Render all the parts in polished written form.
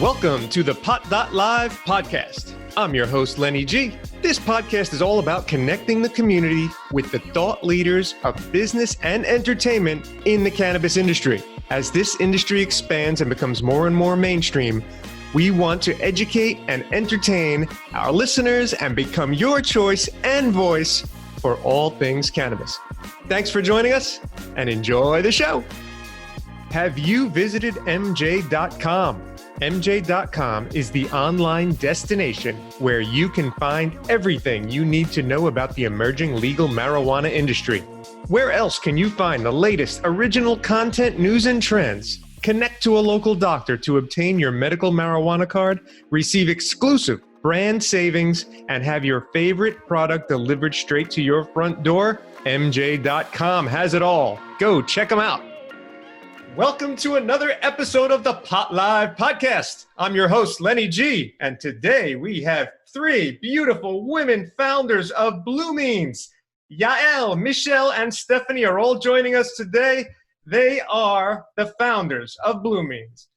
Welcome to the Pot.Live podcast. I'm your host, Lenny G. This podcast is all about connecting the community with the thought leaders of business and entertainment in the cannabis industry. As this industry expands and becomes more and more mainstream, we want to educate and entertain our listeners and become your choice and voice for all things cannabis. Thanks for joining us and enjoy the show. Have you visited MJ.com? MJ.com is the online destination where you can find everything you need to know about the emerging legal marijuana industry. Where else can you find the latest original content, news, and trends? Connect to a local doctor to obtain your medical marijuana card, receive exclusive brand savings, and have your favorite product delivered straight to your front door? MJ.com has it all. Go check them out. Welcome to another episode of the Pot.Live podcast. I'm your host, Lenny G, and today we have three beautiful women founders of Blumenes. Yael, Mishel, and Stephanie are all joining us today. They are the founders of Blumenes.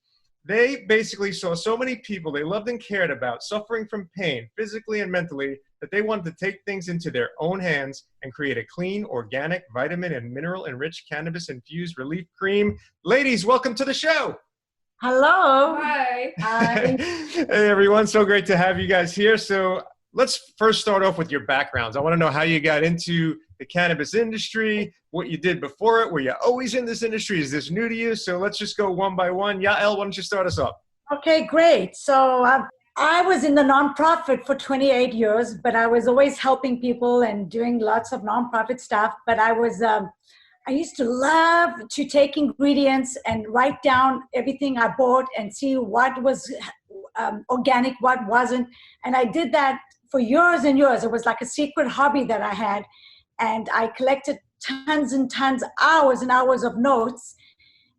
They basically saw so many people they loved and cared about suffering from pain, physically and mentally, that they wanted to take things into their own hands and create a clean, organic, vitamin and mineral enriched cannabis infused relief cream. Ladies, welcome to the show. Hello. Hi. Hi. Hey everyone, so great to have you guys here. So let's first start off with your backgrounds. I want to know how you got into the cannabis industry, what you did before it. Were you always in this industry? Is this new to you? So let's just go one by one. Yael, why don't you start us off? Okay, great. So I was in the nonprofit for 28 years, but I was always helping people and doing lots of nonprofit stuff. But I used to love to take ingredients and write down everything I bought and see what was organic, what wasn't. And I did that for years and years. It was like a secret hobby that I had. And I collected tons and tons, hours and hours of notes.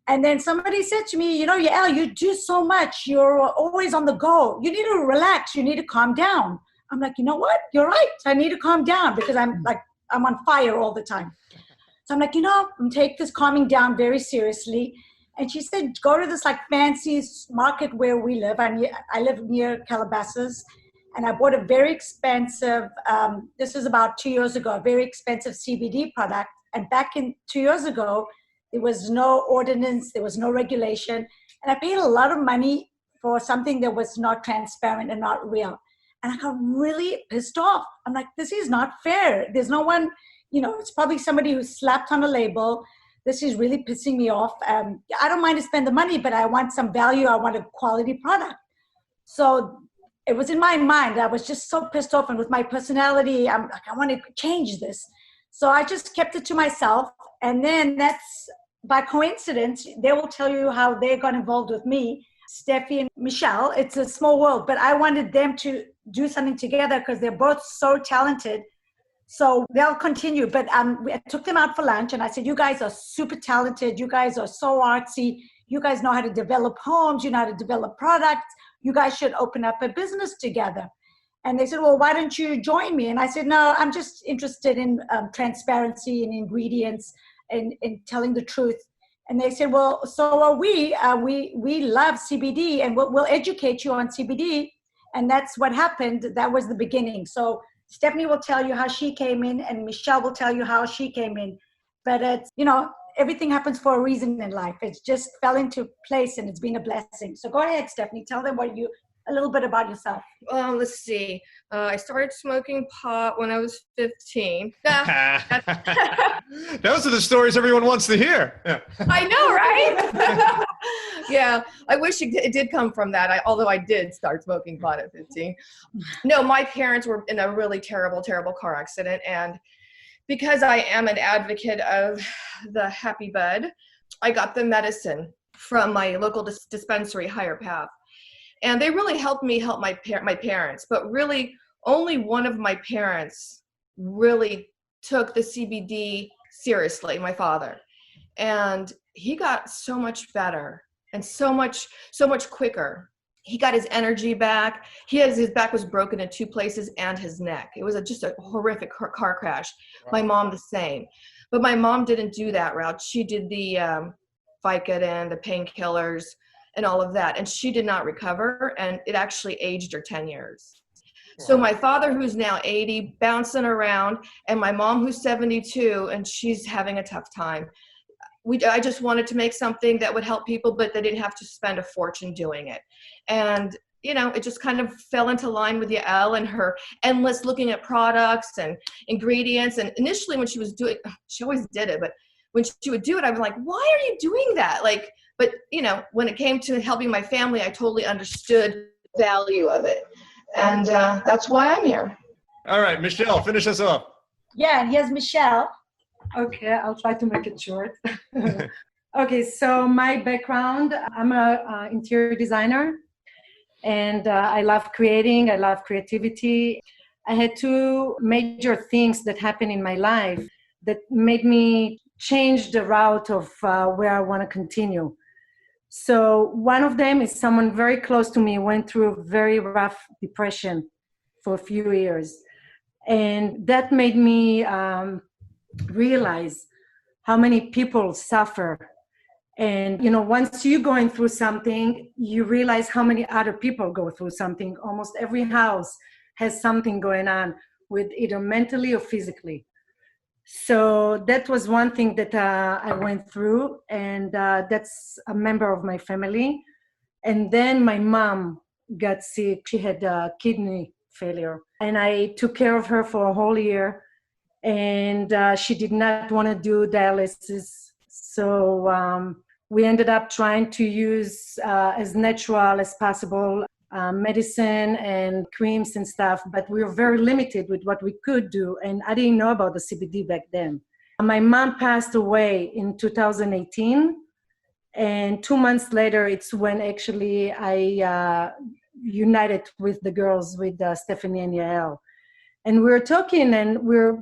And then somebody said to me, Yael, you do so much. You're always on the go. You need to relax. You need to calm down. I'm like, you know what? You're right. I need to calm down because I'm on fire all the time. So I'm like, take this calming down very seriously. And she said, go to this like fancy market where we live. I live near Calabasas. And I bought a very expensive, this was about 2 years ago, a very expensive CBD product. And back in 2 years ago, there was no ordinance, there was no regulation. And I paid a lot of money for something that was not transparent and not real. And I got really pissed off. I'm like, this is not fair. There's no one, it's probably somebody who slapped on a label. This is really pissing me off. I don't mind to spend the money, but I want some value. I want a quality product. So it was in my mind. I was just so pissed off. And with my personality, I'm like, I want to change this. So I just kept it to myself. And then that's by coincidence, they will tell you how they got involved with me, Steffi and Mishel. It's a small world, but I wanted them to do something together because they're both so talented. So they'll continue. But I took them out for lunch and I said, you guys are super talented. You guys are so artsy. You guys know how to develop homes. You know how to develop products. You guys should open up a business together. And they said, well, why don't you join me? And I said, no, I'm just interested in transparency and ingredients and telling the truth. And they said, well, so are we. We love CBD and we'll educate you on CBD. And that's what happened. That was the beginning. So Stephanie will tell you how she came in and Michelle will tell you how she came in. But it's, everything happens for a reason in life. It just fell into place and it's been a blessing. So go ahead, Stephanie. Tell them a little bit about yourself. Let's see. I started smoking pot when I was 15. Those are the stories everyone wants to hear. Yeah. I know, right? Yeah, I wish it did come from that, although I did start smoking pot at 15. No, my parents were in a really terrible, terrible car accident. And because I am an advocate of the happy bud, I got the medicine from my local dispensary, Higher Path. And they really helped me help my parents. But really, only one of my parents really took the CBD seriously, my father. And he got so much better and so much quicker. He got his energy back. His back was broken in 2 places and his neck. It was just a horrific car crash. Wow. My mom the same. But my mom didn't do that route. She did the Vicodin, the painkillers, and all of that. And she did not recover, and it actually aged her 10 years. So my father, who's now 80, bouncing around, and my mom, who's 72, and she's having a tough time. I just wanted to make something that would help people, but they didn't have to spend a fortune doing it. And, you know, it just kind of fell into line with Yael and her endless looking at products and ingredients. And initially when she was doing, she always did it, but when she would do it, I was like, why are you doing that? Like, but, you know, when it came to helping my family, I totally understood the value of it. And that's why I'm here. All right, Michelle, finish us off. Yeah, and here's Michelle. Okay, I'll try to make it short. Okay, so my background, I'm an interior designer, and I love creating, I love creativity. I had two major things that happened in my life that made me change the route of where I want to continue. So one of them is someone very close to me went through a very rough depression for a few years. And that made me realize how many people suffer. And, you know, once you're going through something, you realize how many other people go through something. Almost every house has something going on with either mentally or physically. So that was one thing that I went through, and that's a member of my family. And then my mom got sick. She had kidney failure, and I took care of her for a whole year. And she did not want to do dialysis. So we ended up trying to use as natural as possible medicine and creams and stuff, but we were very limited with what we could do. And I didn't know about the CBD back then. My mom passed away in 2018. And 2 months later, it's when actually I united with the girls, with Stephanie and Yael. And we were talking and we were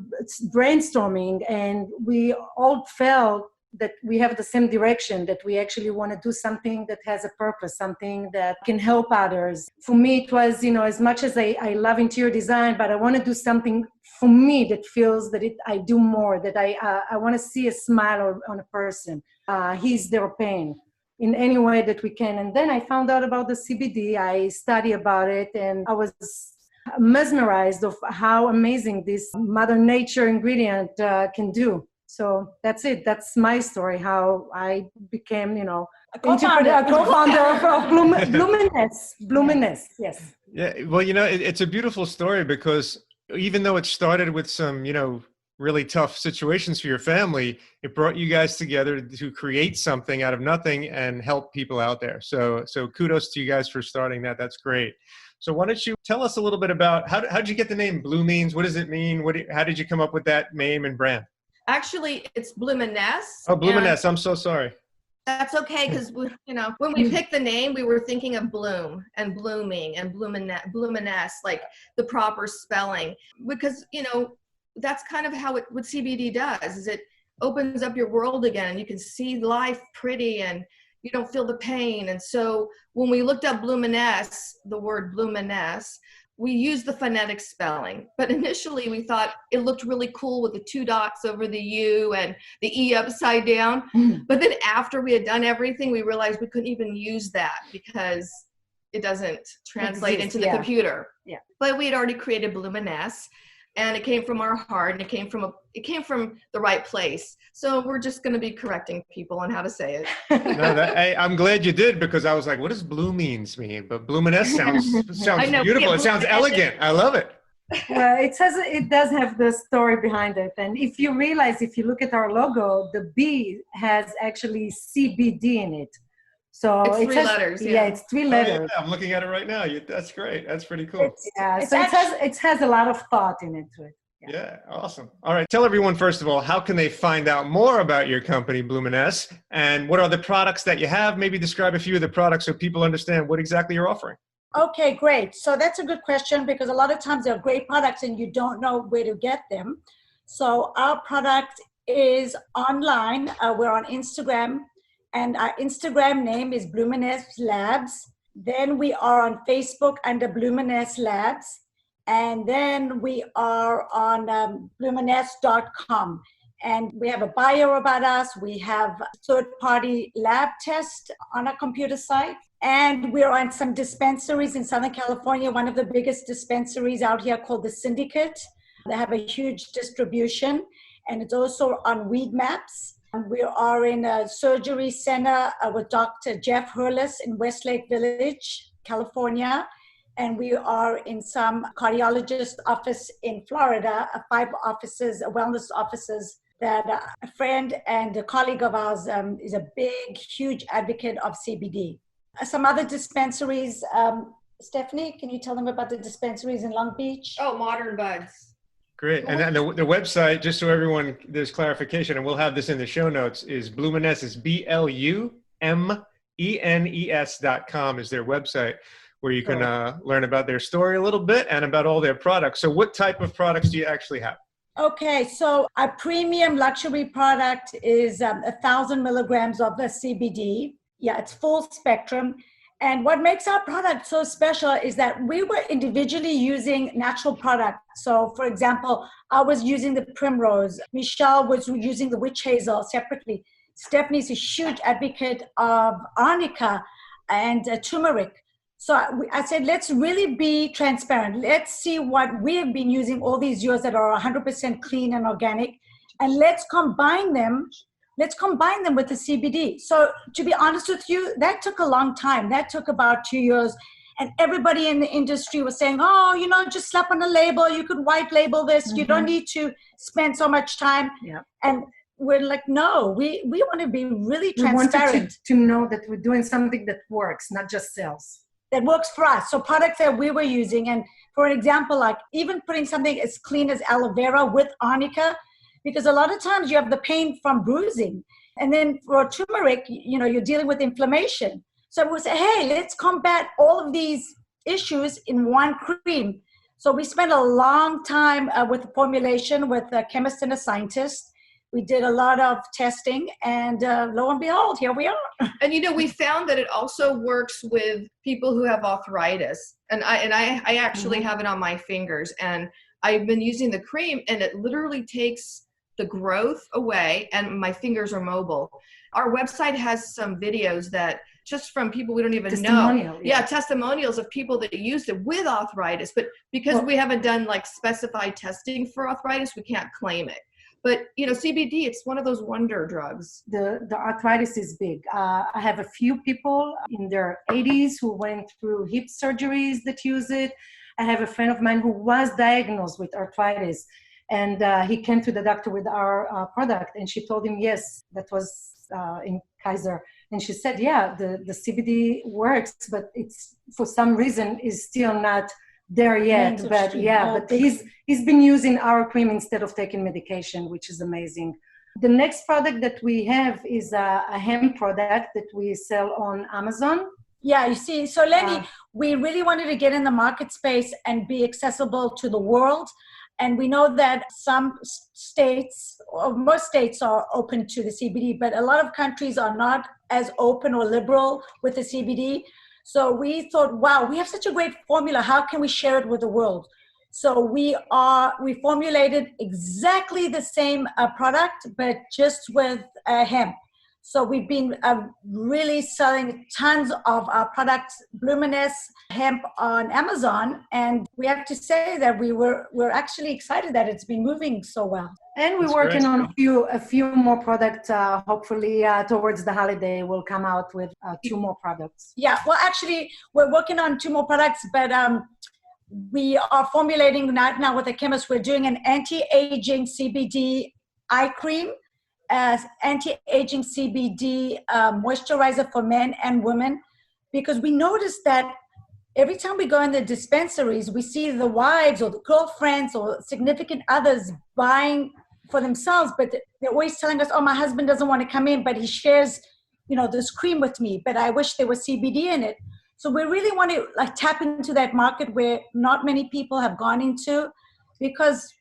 brainstorming, and we all felt that we have the same direction, that we actually want to do something that has a purpose, something that can help others. For me, it was, you know, as much as I love interior design, but I want to do something for me that feels that I do more, that I want to see a smile on a person, ease their pain in any way that we can. And then I found out about the CBD. I studied about it, and I was mesmerized of how amazing this Mother Nature ingredient can do. So that's it. That's my story, how I became, you know, a co-founder of Blumenes. Blumenes, yes. Yeah, well, you know, it's a beautiful story because even though it started with some, you know, really tough situations for your family, it brought you guys together to create something out of nothing and help people out there. So kudos to you guys for starting that. That's great. So why don't you tell us a little bit about how did you get the name Blumenes? What does it mean? How did you come up with that name and brand? Actually, it's Blumenes. Oh, Blumenes. I'm so sorry. That's okay, because you know, when we picked the name, we were thinking of bloom and blooming and Blumenes, like the proper spelling, because you know that's kind of how what CBD does. Is it opens up your world again, and you can see life pretty, and you don't feel the pain. And so when we looked up Blumenes, the word Blumenes, we used the phonetic spelling, but initially we thought it looked really cool with the 2 dots over the U and the E upside down. But then after we had done everything, we realized we couldn't even use that because it doesn't translate into the computer. Yeah. But we had already created Blumenes, and it came from our heart, and it came from the right place. So we're just going to be correcting people on how to say it. No, I'm glad you did, because I was like, what does Blumenes mean? But Blumenes sounds beautiful. It sounds elegant. I love it. Well, it does have the story behind it. And if you realize, if you look at our logo, the B has actually CBD in it. So it's 3 letters. Yeah, it's 3 letters. Oh, yeah, I'm looking at it right now. That's great. That's pretty cool. It has a lot of thought in it. Yeah, awesome. All right. Tell everyone, first of all, how can they find out more about your company, Blumenes, and what are the products that you have? Maybe describe a few of the products so people understand what exactly you're offering. Okay, great. So that's a good question, because a lot of times they're great products and you don't know where to get them. So our product is online. We're on Instagram, and our Instagram name is Blumenes Labs. Then we are on Facebook under Blumenes Labs. And then we are on Blumenes.com. And we have a bio about us. We have a third-party lab test on our computer site. And we're on some dispensaries in Southern California, one of the biggest dispensaries out here called the Syndicate. They have a huge distribution, and it's also on Weed Maps. We are in a surgery center with Dr. Jeff Hurlis in Westlake Village, California. And we are in some cardiologist office in Florida, 5 offices, wellness offices, that a friend and a colleague of ours is a big, huge advocate of CBD. Some other dispensaries, Stephanie, can you tell them about the dispensaries in Long Beach? Oh, Modern Buds. Great. And then the website, just so everyone, there's clarification, and we'll have this in the show notes, is Blumenes, is BLUMENES.com is their website, where you can learn about their story a little bit and about all their products. So what type of products do you actually have? Okay, so our premium luxury product is 1,000 milligrams of the CBD. Yeah, it's full spectrum. And what makes our product so special is that we were individually using natural products. So, for example, I was using the primrose. Michelle was using the witch hazel separately. Stephanie's a huge advocate of arnica and turmeric. So I said, let's really be transparent. Let's see what we have been using all these years that are 100% clean and organic, and let's combine them with the CBD. So to be honest with you, that took a long time. That took about 2 years. And everybody in the industry was saying, just slap on a label. You could white label this. Mm-hmm. You don't need to spend so much time. Yeah. And we're like, no, we want to be really transparent. We wanted to know that we're doing something that works, not just sells. That works for us. So products that we were using, and for example, like even putting something as clean as aloe vera with arnica, because a lot of times you have the pain from bruising. And then for turmeric, you're dealing with inflammation. So we say, hey, let's combat all of these issues in one cream. So we spent a long time with the formulation with a chemist and a scientist. We did a lot of testing, and lo and behold, here we are. And we found that it also works with people who have arthritis. And I actually have it on my fingers, and I've been using the cream, and it literally takes the growth away, and my fingers are mobile. Our website has some videos that just from people we don't even know. Yeah, testimonials of people that used it with arthritis, but because we haven't done like specified testing for arthritis, we can't claim it. But, CBD, it's one of those wonder drugs. The arthritis is big. I have a few people in their 80s who went through hip surgeries that use it. I have a friend of mine who was diagnosed with arthritis, and he came to the doctor with our product, and she told him, yes, that was in Kaiser. And she said, yeah, the CBD works, but it's for some reason is still not there yet. But he's been using our cream instead of taking medication, which is amazing. The next product that we have is a hemp product that we sell on Amazon. Yeah, you see, so Lenny, we really wanted to get in the market space and be accessible to the world. And we know that some states, or most states, are open to the CBD, but a lot of countries are not as open or liberal with the CBD. So we thought, wow, we have such a great formula. How can we share it with the world? So we formulated exactly the same product, but just with hemp. So we've been really selling tons of our products, Blumenes hemp, on Amazon. And we have to say that we're actually excited that it's been moving so well. And we're working on a few more products. Hopefully towards the holiday, we'll come out with 2 more products. Yeah, well, actually, we're working on 2 more products, but we are formulating now with a chemist. We're doing an anti-aging CBD eye cream, as anti-aging CBD moisturizer for men and women, because we noticed that every time we go in the dispensaries, we see the wives or the girlfriends or significant others buying for themselves, but they're always telling us, oh, my husband doesn't want to come in, but he shares, this cream with me, but I wish there was CBD in it. So we really want to tap into that market where not many people have gone into, because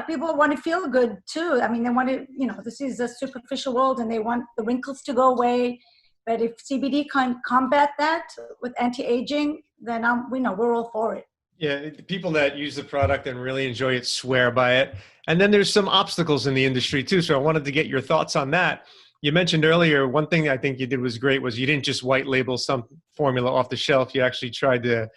people want to feel good too. I mean, they want to, this is a superficial world and they want the wrinkles to go away. But if CBD can combat that with anti-aging, then we're all for it. Yeah, the people that use the product and really enjoy it swear by it. And then there's some obstacles in the industry too. So I wanted to get your thoughts on that. You mentioned earlier, one thing I think you did was great was you didn't just white label some formula off the shelf. You actually tried to,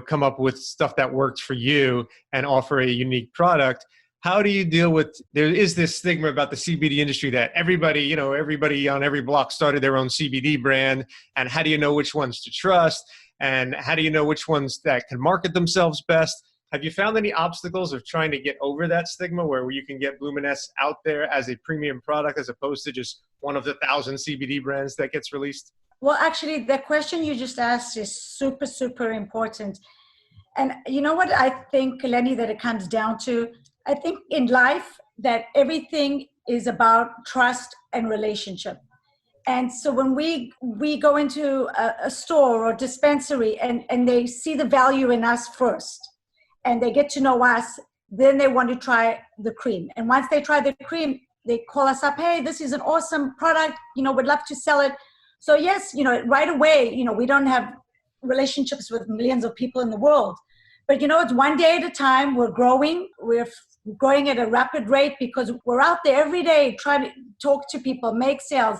come up with stuff that worked for you and offer a unique product. How do you deal with, there is this stigma about the CBD industry that everybody on every block started their own CBD brand. And how do you know which ones to trust? And how do you know which ones that can market themselves best? Have you found any obstacles of trying to get over that stigma where you can get Blumenes out there as a premium product as opposed to just one of the 1,000 CBD brands that gets released? Well, actually, the question you just asked is super, super important. And you know what I think, Lenny, that it comes down to? I think in life that everything is about trust and relationship. And so when we go into a store or dispensary and they see the value in us first and they get to know us, then they want to try the cream. And once they try the cream, they call us up, hey, this is an awesome product, we'd love to sell it. So yes, right away, we don't have relationships with millions of people in the world. But it's one day at a time. We're growing at a rapid rate because we're out there every day trying to talk to people, make sales.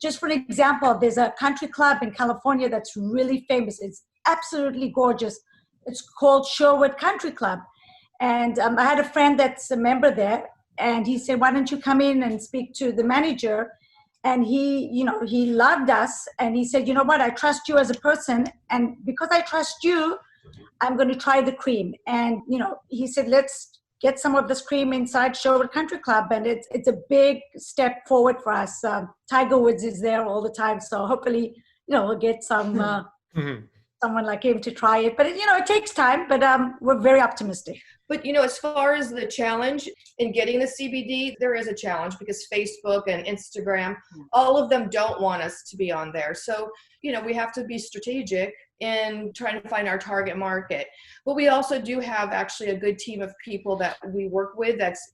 Just for an example, there's a country club in California that's really famous. It's absolutely gorgeous. It's called Sherwood Country Club. And I had a friend that's a member there, and he said, why don't you come in and speak to the manager? And he loved us. And he said, you know what, I trust you as a person. And because I trust you, I'm going to try the cream. And, he said, let's get some of this cream inside Sherwood Country Club. And it's a big step forward for us. Tiger Woods is there all the time. So hopefully, we'll get some someone like him to try it. But, it takes time, but we're very optimistic. But, as far as the challenge in getting the CBD, there is a challenge because Facebook and Instagram, all of them don't want us to be on there. So, we have to be strategic in trying to find our target market. But we also do have actually a good team of people that we work with that's,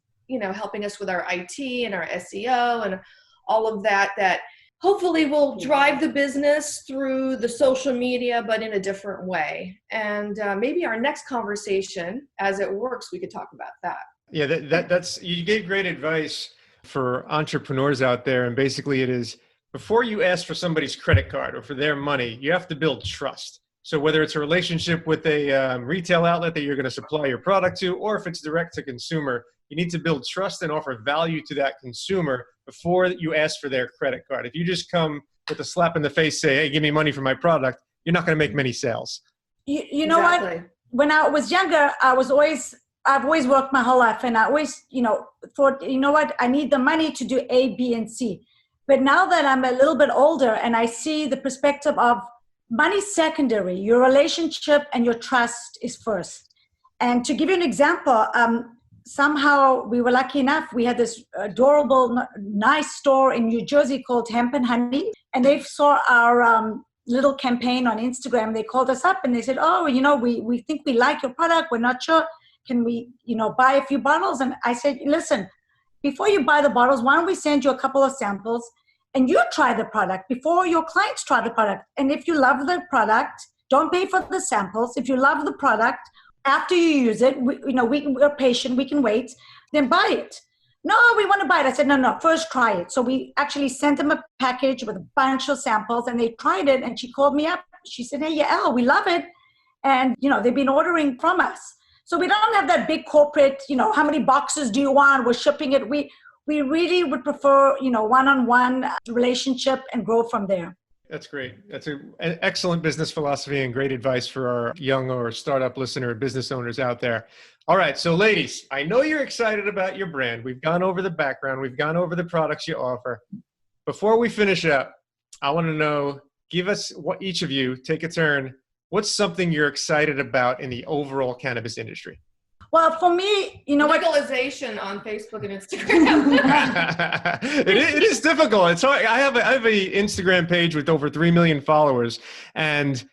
helping us with our IT and our SEO and all of that hopefully will drive the business through the social media, but in a different way. And maybe our next conversation, as it works, we could talk about that. Yeah, that's you gave great advice for entrepreneurs out there. And basically it is, before you ask for somebody's credit card or for their money, you have to build trust. So whether it's a relationship with a retail outlet that you're going to supply your product to, or if it's direct to consumer, you need to build trust and offer value to that consumer before you ask for their credit card. If you just come with a slap in the face, say, hey, give me money for my product, you're not going to make many sales. You know what? When I was younger, I've always worked my whole life, and I always, thought, what? I need the money to do A, B, and C. But now that I'm a little bit older and I see the perspective of money secondary, your relationship and your trust is first. And to give you an example, somehow we were lucky enough, we had this adorable, nice store in New Jersey called Hemp and Honey. And they saw our little campaign on Instagram. They called us up and they said, oh, we think we like your product. We're not sure. Can we, buy a few bottles? And I said, listen, before you buy the bottles, why don't we send you a couple of samples and you try the product before your clients try the product. And if you love the product, don't pay for the samples. If you love the product, after you use it, we're patient, we can wait, then buy it. No, we want to buy it. I said, no, first try it. So we actually sent them a package with a bunch of samples and they tried it. And she called me up. She said, hey, Yael, we love it. And, they've been ordering from us. So we don't have that big corporate, how many boxes do you want? We're shipping it. We really would prefer, one-on-one relationship and grow from there. That's great. That's an excellent business philosophy and great advice for our young or startup listener business owners out there. All right. So ladies, I know you're excited about your brand. We've gone over the background. We've gone over the products you offer. Before we finish up, I want to know, give us, what each of you, take a turn. What's something you're excited about in the overall cannabis industry? Well, for me, legalization on Facebook and Instagram. It is difficult. It's hard. I have a Instagram page with over 3 million followers, and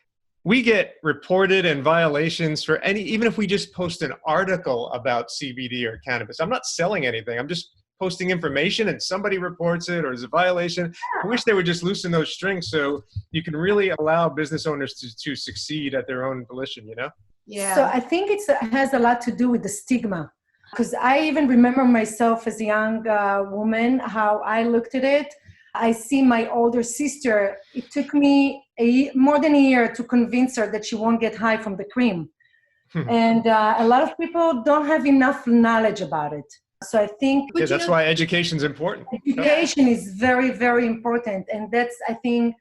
we get reported and violations for even if we just post an article about CBD or cannabis. I'm not selling anything. I'm just posting information and somebody reports it or is a violation. I wish they would just loosen those strings so you can really allow business owners to succeed at their own volition, Yeah. So I think it has a lot to do with the stigma. Because I even remember myself as a young woman, how I looked at it. I see my older sister, it took me more than a year to convince her that she won't get high from the cream. And a lot of people don't have enough knowledge about it. So I think that's why education is important. Education is very, very important. And that's, I think,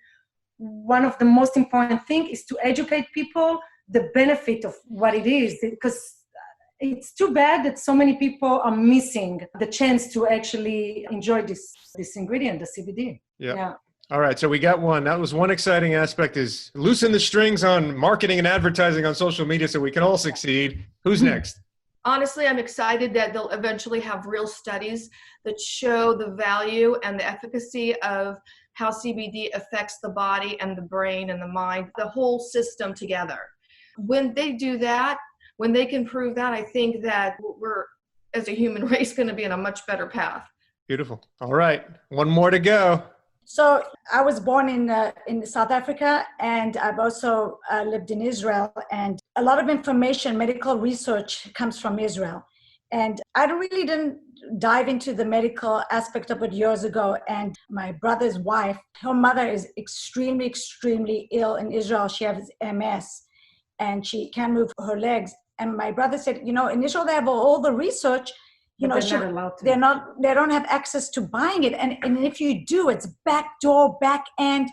one of the most important things is to educate people the benefit of what it is. Because it's too bad that so many people are missing the chance to actually enjoy this ingredient, the CBD. Yeah. All right. So we got one. That was one exciting aspect, is loosen the strings on marketing and advertising on social media so we can all succeed. Who's next? Honestly, I'm excited that they'll eventually have real studies that show the value and the efficacy of how CBD affects the body and the brain and the mind, the whole system together. When they do that, when they can prove that, I think that we're, as a human race, going to be on a much better path. Beautiful. All right. One more to go. So I was born in South Africa, and I've also lived in Israel. And a lot of information, medical research comes from Israel. And I really didn't dive into the medical aspect of it years ago. And my brother's wife, her mother is extremely, extremely ill in Israel. She has MS, and she can't move her legs. And my brother said, in Israel, they have all the research, they don't have access to buying it. And if you do, it's back door, back end.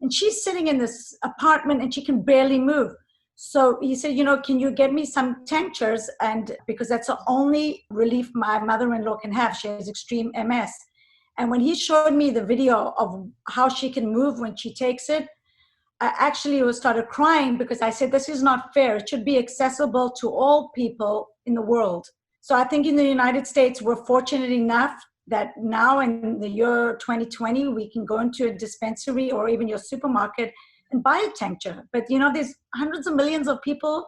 And she's sitting in this apartment and she can barely move. So he said, can you get me some tinctures? And because that's the only relief my mother-in-law can have. She has extreme MS. And when he showed me the video of how she can move when she takes it, I actually started crying, because I said, this is not fair. It should be accessible to all people in the world. So I think in the United States, we're fortunate enough that now in the year 2020, we can go into a dispensary or even your supermarket and buy a tincture. But there's hundreds of millions of people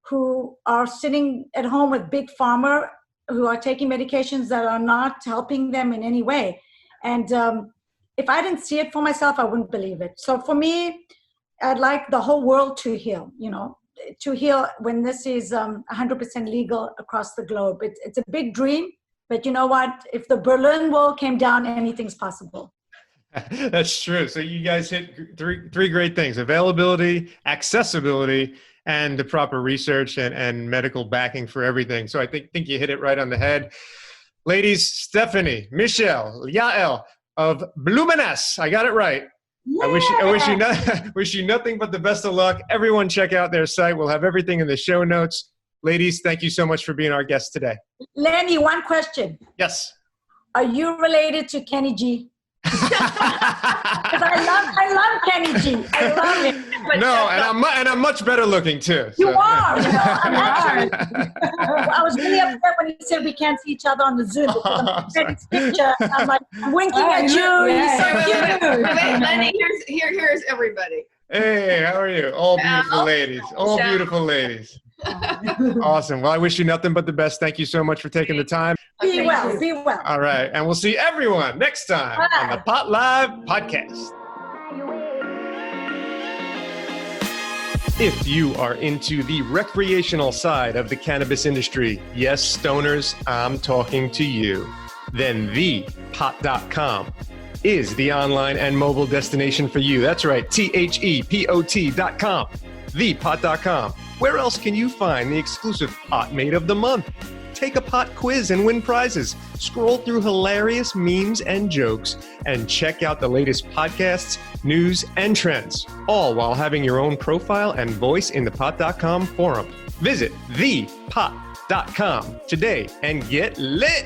who are sitting at home with Big Pharma, who are taking medications that are not helping them in any way. And if I didn't see it for myself, I wouldn't believe it. So for me, I'd like the whole world to heal, to heal when this is 100% legal across the globe. It's a big dream, but you know what? If the Berlin Wall came down, anything's possible. That's true. So you guys hit three great things: availability, accessibility, and the proper research and medical backing for everything. So I think you hit it right on the head. Ladies, Stephanie, Mishel, Yael of Blumenes. I got it right. Yeah. I wish you nothing but the best of luck. Everyone check out their site. We'll have everything in the show notes. Ladies, thank you so much for being our guest today. Lenny, one question. Yes. Are you related to Kenny G? Because I love Kenny G. I love him. No, and I'm much better looking too. You are. I was really upset when he said we can't see each other on the Zoom, because I'm taking his picture. I'm like, I'm winking at you. He's so cute. Wait, Lenny, here's everybody. Hey, how are you? All beautiful ladies. All beautiful ladies. Awesome. Well, I wish you nothing but the best. Thank you so much for taking the time. Be well. Be well. All right. And we'll see everyone next time on the Pot Live podcast. If you are into the recreational side of the cannabis industry, yes, stoners, I'm talking to you, then thepot.com is the online and mobile destination for you. That's right, THEPOT.com, thepot.com. Where else can you find the exclusive Pot Mate of the Month? Take a pot quiz and win prizes. Scroll through hilarious memes and jokes and check out the latest podcasts, news, and trends, all while having your own profile and voice in the pot.com forum. Visit thepot.com today and get lit.